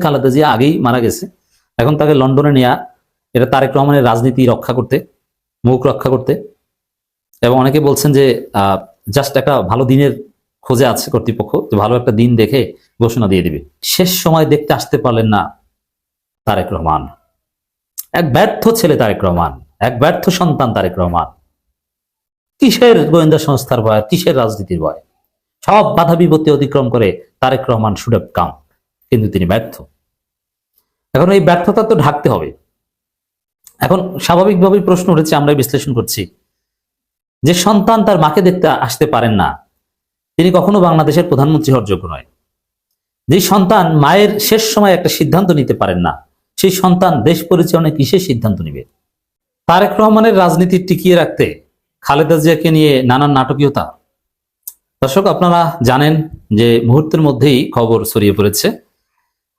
খালেদা জিয়া আগেই মারা গেছে, এখন তাকে লন্ডনে নেয়া এটা তারেক রহমানের রাজনীতি রক্ষা করতে, মুখ রক্ষা করতে। এবং অনেকে বলছেন যে জাস্ট একটা ভালো দিনের খোঁজে আছে কর্তৃপক্ষ, যে ভালো একটা দিন দেখে ঘোষণা দিয়ে দিবে। শেষ সময় দেখতে আসতে পারলেন না তারেক রহমান। এক ব্যর্থ ছেলে তারেক রহমান, এক ব্যর্থ সন্তান তারেক রহমান। কিসের গোয়েন্দা সংস্থার ভয়, কিসের রাজনীতির ভয়? সব বাধা বিপত্তি অতিক্রম করে Tarek Rahman should have come, কিন্তু তিনি ব্যর্থ। এখন এই ব্যর্থতা তো ঢাকতে হবে। এখন স্বাভাবিকভাবেই প্রশ্ন উঠেছে, আমরা বিশ্লেষণ করছি, যে সন্তান তার মাকে দেখতে আসতে পারেন না, তিনি কখনো বাংলাদেশের প্রধানমন্ত্রী হওয়ার যোগ্য নয়। যে সন্তান মায়ের শেষ সময় একটা সিদ্ধান্ত নিতে পারেন না, সেই সন্তান দেশ পরিচালনায় কিসের সিদ্ধান্ত নিবে? তারেক রহমানের রাজনীতি টিকিয়ে রাখতে খালেদা জিয়াকে নিয়ে নানান নাটকীয়তা। দর্শক, আপনারা জানেন যে মুহূর্তের মধ্যেই খবর ছড়িয়ে পড়েছে,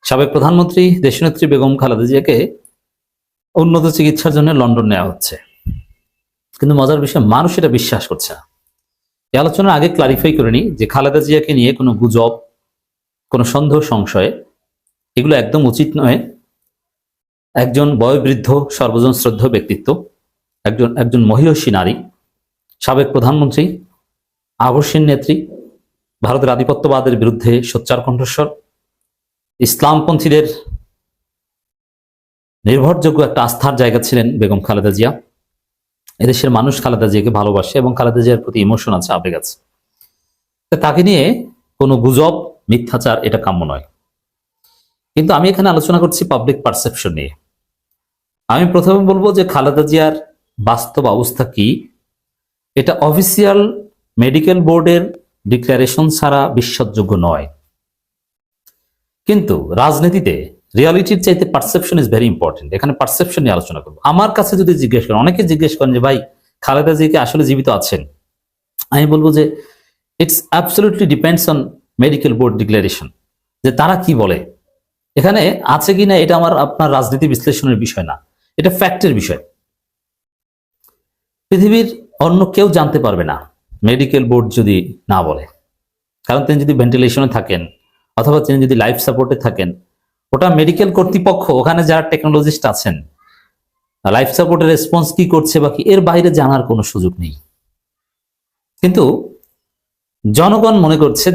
সাবেক প্রধানমন্ত্রী দেশনেত্রী বেগম খালেদা জিয়াকে উন্নত চিকিৎসার জন্য লন্ডন নেওয়া হচ্ছে। কিন্তু মজার বিষয়, মানুষ এটা বিশ্বাস করছে না। এই আলোচনার আগে ক্লারিফাই করে নিই যে খালেদা জিয়াকে নিয়ে কোনো গুজব, কোনো সন্দেহ, সংশয়, এগুলো একদম উচিত নয়। একজন বয়োবৃদ্ধ সর্বজন শ্রদ্ধেয় ব্যক্তিত্ব, একজন মহিয়সী নারী, সাবেক প্রধানমন্ত্রী, আবশ্যিক নেত্রী, ভারতের আধিপত্যবাদের বিরুদ্ধে সোচ্চার কণ্ঠস্বর, ইসলামপন্থীদের নির্ভরযোগ্য একটা আস্থার জায়গা ছিলেন বেগম খালেদা জিয়া। এদেশের মানুষ খালেদা জিয়াকে ভালোবাসে এবং খালেদা জিয়ার প্রতি ইমোশন আছে, আবেগ আছে। তাকে নিয়ে কোনো গুজব, মিথ্যাচার এটা কাম্য নয়। কিন্তু আমি এখানে আলোচনা করছি পাবলিক পারসেপশন নিয়ে। আমি প্রথমে বলবো যে খালেদা জিয়ার বাস্তব অবস্থা কি, এটা অফিসিয়াল মেডিকেল বোর্ডের ডিক্লারেশন ছাড়া বিশ্বাসযোগ্য নয়। কিন্তু রাজনীতিতে রিয়ালিটির চাইতে পারসেপশন ইজ ভেরি ইম্পর্টেন্ট। এখানে পারসেপশন নিয়ে আলোচনা করবো। আমার কাছে যদি জিজ্ঞেস করেন, অনেকে জিজ্ঞেস করেন যে ভাই খালেদা জিয়া কি আসলে জীবিত আছেন, আমি বলবো যে it's absolutely depends on medical board declaration, যে তারা কি বলে। এখানে আছে কিনা এটা আপনার রাজনীতি বিশ্লেষণের বিষয় না, এটা ফ্যাক্টের বিষয়। পৃথিবীর অন্য কেউ জানতে পারবে না মেডিকেল বোর্ড যদি না বলে। কারণ তিনি যদি ভেন্টিলেশনে থাকেন অথবা তিনি যদি লাইফ সাপোর্টে থাকেন, ওটা মেডিকেল কর্তৃপক্ষ, ওখানে যারা টেকনোলজিস্ট আছেন, লাইফ সাপোর্টের রেসপন্স কি করছে বা কি, এর বাইরে জানার কোনো সুযোগ নেই। কিন্তু জনগণ মনে করছে,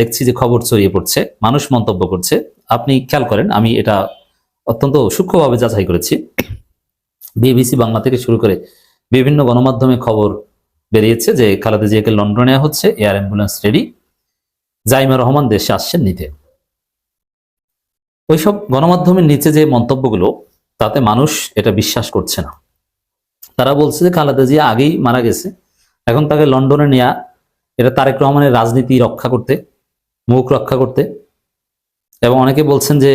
দেখছি যে খবর ছড়িয়ে পড়ছে, মানুষ মন্তব্য করছে। আপনি খেয়াল করেন, আমি এটা অত্যন্ত সূক্ষ্মভাবে যাচাই করেছি। বিবিসি বাংলা থেকে শুরু করে বিভিন্ন গণমাধ্যমে খবর বেরিয়েছে যে খালেদা জিয়াকে লন্ডনে নেওয়া হচ্ছে, air ambulance ready, Zaima Rahman দেশে আসছেন নিতে। ওইসব গণমাধ্যমের নিচে যে মন্তব্যগুলো, তাতে মানুষ এটা বিশ্বাস করছে না। তারা বলছে যে খালেদা জিয়া আগেই মারা গেছে, এখন তাকে লন্ডনে নেয়া এটা তারেক রহমানের রাজনীতি রক্ষা করতে, মুখ রক্ষা করতে। এবং অনেকে বলছেন যে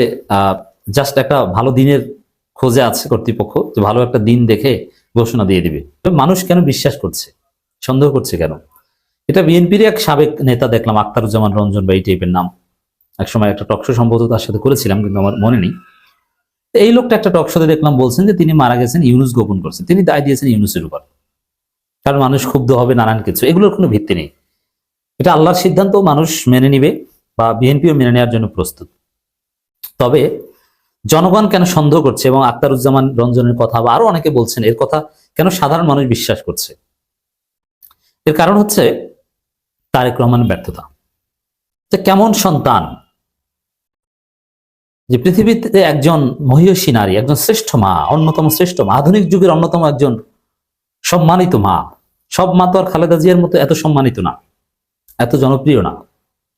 জাস্ট একটা ভালো দিনের খোঁজে আছে কর্তৃপক্ষ, যে ভালো একটা দিন দেখে ঘোষণা দিয়ে দিবে। মানুষ কেন বিশ্বাস করছে, সন্দেহ করছে কেন? এটা বিএনপির এক সাবেক নেতা দেখলাম, আখতারুজ্জামান রঞ্জন বা এই টাইপের নাম, একসময় একটা টকশো সম্ভবত তার সাথে করেছিলাম, কিন্তু আমার মনে নেই। এই লোকটা একটা টকশোতে দেখলাম বলছেন যে তিনি মারা গেছেন, ইউনুস গোপন করছেন, তিনি দায় দিয়েছেন ইউনুসের উপর, কারণ মানুষ ক্ষুব্ধ হবে, নানান কিছু। এগুলোর কোনো ভিত্তি নেই। এটা আল্লাহর সিদ্ধান্ত, মানুষ মেনে নিবে বা বিএনপিও মেনে নেওয়ার জন্য প্রস্তুত। তবে জনগণ কেন সন্দেহ করছে, এবং আখতারুজ্জামান রঞ্জনের কথা বা আরো অনেকে বলছেন এর কথা কেন সাধারণ মানুষ বিশ্বাস করছে, এর কারণ হচ্ছে তারেক রহমানের ব্যর্থতা। যে কেমন সন্তান, যে পৃথিবীতে একজন মহিয়সী নারী, একজন শ্রেষ্ঠ মা, অন্যতম শ্রেষ্ঠ মা, আধুনিক যুগের অন্যতম একজন সম্মানিত মা। সব মা তো আর খালেদা জিয়ার মতো এত সম্মানিত না, এত জনপ্রিয় না।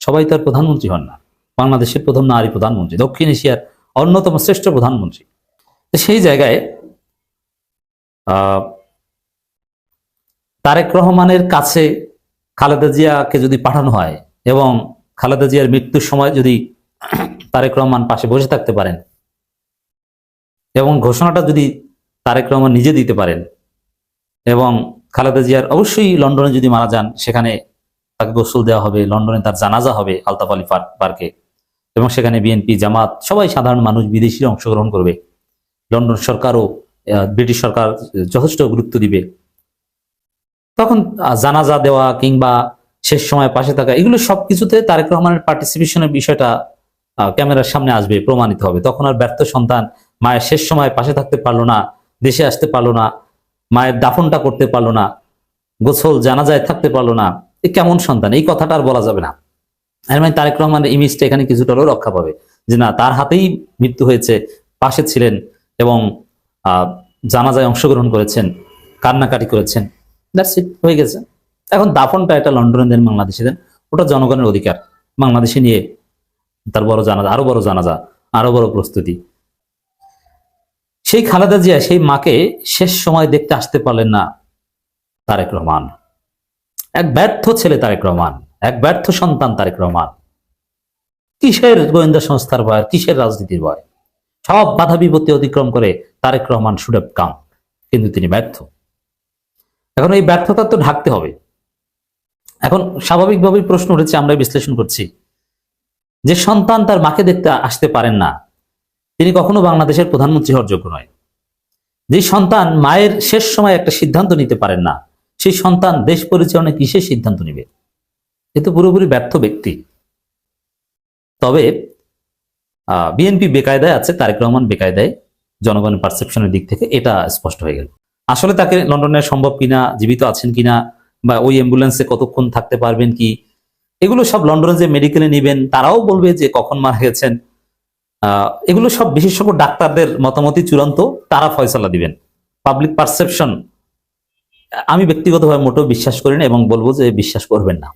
সবাই তো আর প্রধানমন্ত্রী হন না। বাংলাদেশের প্রথম নারী প্রধানমন্ত্রী, দক্ষিণ এশিয়ার অন্যতম শ্রেষ্ঠ প্রধানমন্ত্রী। সেই জায়গায় তারেক রহমানের কাছে খালেদা জিয়াকে যদি পাঠানো হয়, এবং খালেদা জিয়ার মৃত্যুর সময় যদি তারেক রহমান পাশে বসে থাকতে পারেন, এবং ঘোষণাটা যদি তারেক রহমান নিজে দিতে পারেন, এবং খালেদা জিয়ার অবশ্যই লন্ডনে যদি মারা যান, সেখানে তাকে গোসল দেওয়া হবে, লন্ডনে তার জানাজা হবে আলতাফ আলী পার্কে, এবং সেখানে বিএনপি, জামাত, সবাই সাধারণ মানুষ, বিদেশিরা অংশগ্রহণ করবে। লন্ডন সরকারও, ব্রিটিশ সরকার যথেষ্ট গুরুত্ব দিবে। তখন জানাজা দেওয়া কিংবা শেষ সময় পাশে থাকা, এগুলো সবকিছুতে তারেক রহমানের পার্টিসিপেশনের বিষয়টা ক্যামেরার সামনে আসবে, প্রমাণিত হবে। তখন আর ব্যর্থ সন্তান মায়ের শেষ সময় পাশে থাকতে পারলো না, দেশে আসতে পারলো না, মায়ের দাফনটা করতে পারলো না, গোসল জানাজায় থাকতে পারলো না, এ কেমন সন্তান, এই কথাটা আর বলা যাবে না। এর মানে তারেক রহমানের ইমেজটা এখানে কিছুটা হলেও রক্ষা পাবে, যে না, তার হাতেই মৃত্যু হয়েছে, পাশে ছিলেন এবং জানাজায় অংশগ্রহণ করেছেন, কান্নাকাটি করেছেন, দ্যাটস ইট, হয়ে গেছে। এখন দাফনটা এটা লন্ডনে দেন, বাংলাদেশে দেন, ওটা জনগণের অধিকার। বাংলাদেশে নিয়ে তার বড় জানাজা, আরো বড় জানাজা, আরো বড় প্রস্তুতি। সেই খালেদা জিয়া সেই মাকে শেষ সময় দেখতে আসতে পারলেন না তারেক রহমান। এক ব্যর্থ ছেলে তারেক রহমান, এক ব্যর্থ সন্তান তারেক রহমান। কিসের গোয়েন্দা সংস্থার ভয়, কিসের রাজনীতির ভয়? সব বাধা বিপত্তি অতিক্রম করে Tarek Rahman should have come, কিন্তু তিনি ব্যর্থ। এখন এই ব্যর্থতা তো ঢাকতে হবে। এখন স্বাভাবিকভাবেই প্রশ্ন উঠেছে, আমরা বিশ্লেষণ করছি, যে সন্তান তার মাকে দেখতে আসতে পারেন না, তিনি কখনো বাংলাদেশের প্রধানমন্ত্রী হওয়ার যোগ্য নয়। যে সন্তান মায়ের শেষ সময় একটা সিদ্ধান্ত নিতে পারেন না, সেই সন্তান দেশ পরিচালনায় কিসের সিদ্ধান্ত নিবে? এ তো পুরোপুরি ব্যর্থ ব্যক্তি। তবে বিএনপি বেকায়দায় আছে, তারেক রহমান বেকায়দায়, জনগণের পারসেপশনের দিক থেকে এটা স্পষ্ট হয়ে গেল। আসলে তাকে লন্ডনে সম্ভব কিনা, জীবিত আছেন কিনা, বা ওই অ্যাম্বুলেন্সে কতক্ষণ থাকতে পারবেন কি, এগুলো সব লন্ডনে যে মেডিকেলে নেবেন তারাও বলবে যে কখন মারা গেছেন। এগুলো সব বিশেষজ্ঞ ডাক্তারদের মতামতই চূড়ান্ত, তারা ফয়সালা দিবেন। পাবলিক পারসেপশন আমি ব্যক্তিগতভাবে মোটেও বিশ্বাস করি না, এবং বলবো যে বিশ্বাস করবেন না।